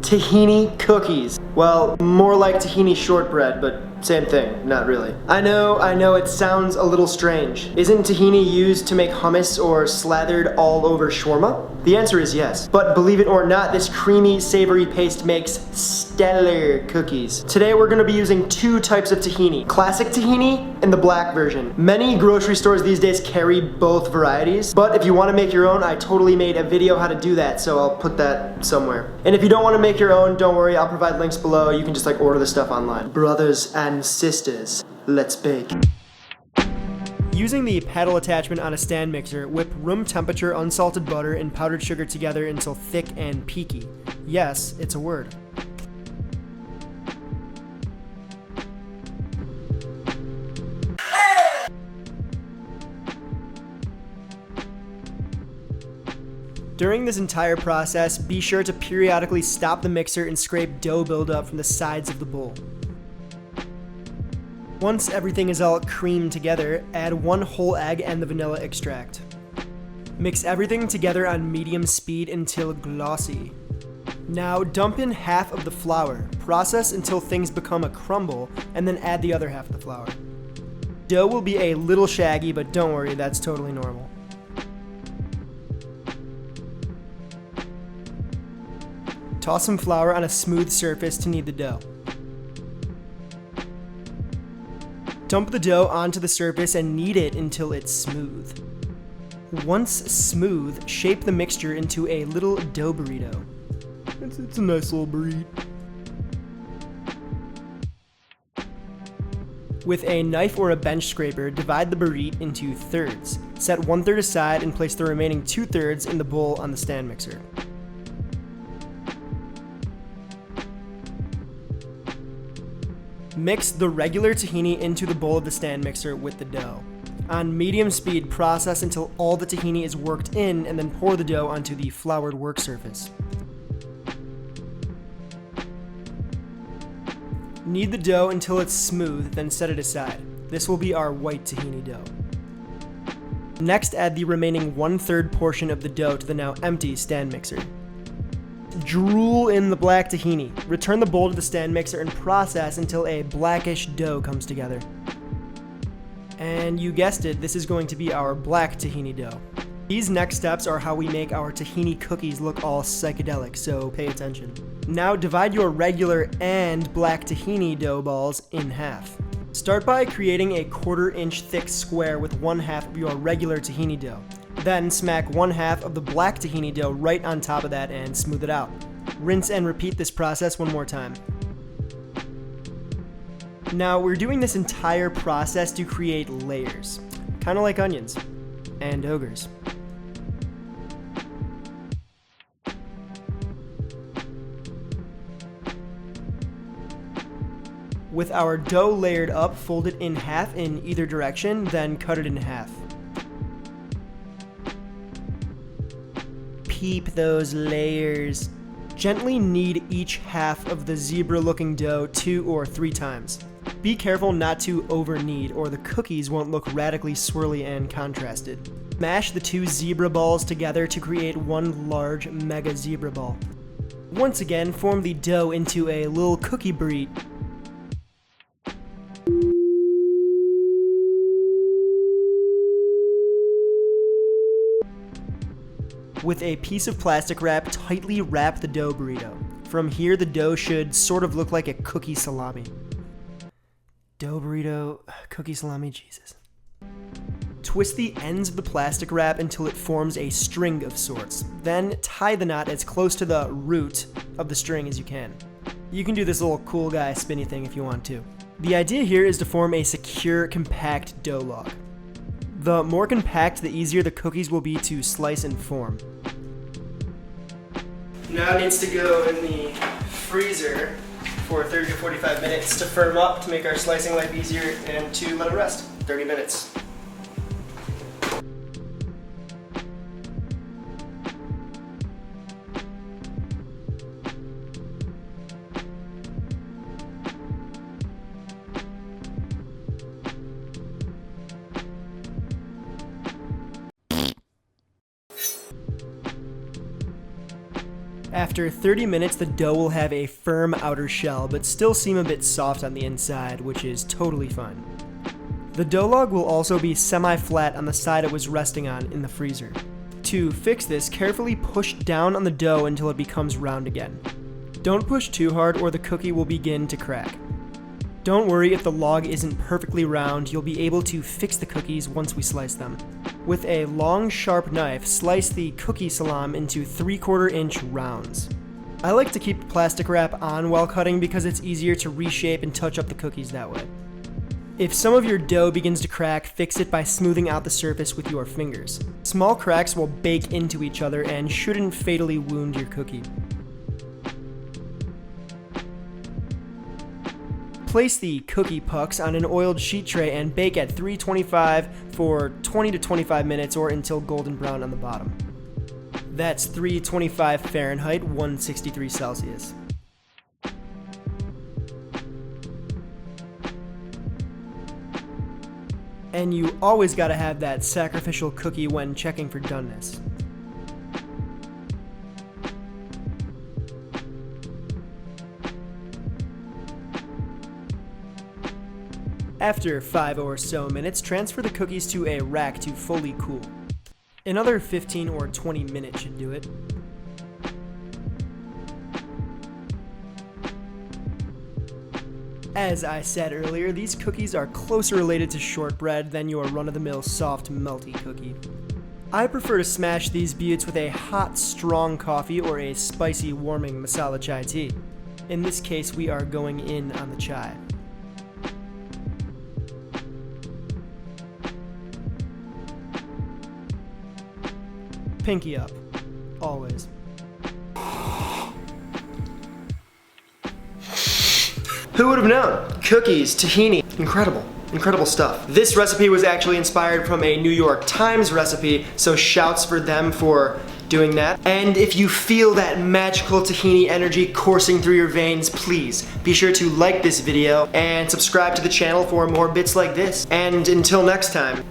tahini cookies. Well, more like tahini shortbread, but same thing, not really. I know, it sounds a little strange. Isn't tahini used to make hummus or slathered all over shawarma? The answer is yes. But believe it or not, this creamy, savory paste makes stellar cookies. Today we're gonna be using two types of tahini. Classic tahini and the black version. Many grocery stores these days carry both varieties, but if you wanna make your own, I totally made a video how to do that, so I'll put that somewhere. And if you don't wanna make your own, don't worry, I'll provide links below. You can just like order the stuff online. Brothers and sisters, let's bake. Using the paddle attachment on a stand mixer, whip room temperature unsalted butter and powdered sugar together until thick and peaky. Yes, it's a word. During this entire process, be sure to periodically stop the mixer and scrape dough buildup from the sides of the bowl. Once everything is all creamed together, add 1 whole egg and the vanilla extract. Mix everything together on medium speed until glossy. Now dump in half of the flour, process until things become a crumble, and then add the other half of the flour. Dough will be a little shaggy, but don't worry, that's totally normal. Toss some flour on a smooth surface to knead the dough. Dump the dough onto the surface and knead it until it's smooth. Once smooth, shape the mixture into a little dough burrito. It's a nice little burrito. With a knife or a bench scraper, divide the burrito into thirds. Set 1/3 aside and place the remaining 2/3 in the bowl on the stand mixer. Mix the regular tahini into the bowl of the stand mixer with the dough. On medium speed, process until all the tahini is worked in and then pour the dough onto the floured work surface. Knead the dough until it's smooth, then set it aside. This will be our white tahini dough. Next, add the remaining 1/3 portion of the dough to the now empty stand mixer. Drool in the black tahini. Return the bowl to the stand mixer and process until a blackish dough comes together. And you guessed it, this is going to be our black tahini dough. These next steps are how we make our tahini cookies look all psychedelic, so pay attention. Now divide your regular and black tahini dough balls in half. Start by creating a 1/4 inch thick square with 1/2 of your regular tahini dough. Then smack 1/2 of the black tahini dough right on top of that and smooth it out. Rinse and repeat this process one more time. Now we're doing this entire process to create layers, kind of like onions and ogres. With our dough layered up, fold it in half in either direction, then cut it in half. Peep those layers. Gently knead each half of the zebra-looking dough 2 or 3 times. Be careful not to over-knead or the cookies won't look radically swirly and contrasted. Mash the 2 zebra balls together to create one large mega zebra ball. Once again, form the dough into a little cookie burrito. With a piece of plastic wrap, tightly wrap the dough burrito. From here, the dough should sort of look like a cookie salami. Dough burrito, cookie salami, Jesus. Twist the ends of the plastic wrap until it forms a string of sorts. Then tie the knot as close to the root of the string as you can. You can do this little cool guy spinny thing if you want to. The idea here is to form a secure, compact dough log. The more compact, the easier the cookies will be to slice and form. Now it needs to go in the freezer for 30 to 45 minutes to firm up, to make our slicing life easier, and to let it rest. 30 minutes. After 30 minutes, the dough will have a firm outer shell, but still seem a bit soft on the inside, which is totally fine. The dough log will also be semi-flat on the side it was resting on in the freezer. To fix this, carefully push down on the dough until it becomes round again. Don't push too hard or the cookie will begin to crack. Don't worry if the log isn't perfectly round, you'll be able to fix the cookies once we slice them. With a long, sharp knife, slice the cookie salam into 3/4 inch rounds. I like to keep the plastic wrap on while cutting because it's easier to reshape and touch up the cookies that way. If some of your dough begins to crack, fix it by smoothing out the surface with your fingers. Small cracks will bake into each other and shouldn't fatally wound your cookie. Place the cookie pucks on an oiled sheet tray and bake at 325 for 20 to 25 minutes or until golden brown on the bottom. That's 325 Fahrenheit, 163 Celsius. And you always gotta have that sacrificial cookie when checking for doneness. After 5 or so minutes, transfer the cookies to a rack to fully cool. Another 15 or 20 minutes should do it. As I said earlier, these cookies are closer related to shortbread than your run-of-the-mill soft, melty cookie. I prefer to smash these buttes with a hot, strong coffee or a spicy, warming masala chai tea. In this case, we are going in on the chai. Pinky up. Always. Who would have known? Cookies, tahini, incredible stuff. This recipe was actually inspired from a New York Times recipe, so shouts for them for doing that. And if you feel that magical tahini energy coursing through your veins, please be sure to like this video and subscribe to the channel for more bits like this. And until next time.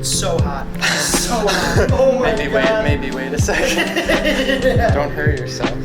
So hot. So hot. Oh my god. Maybe wait a second. Don't hurt yourself.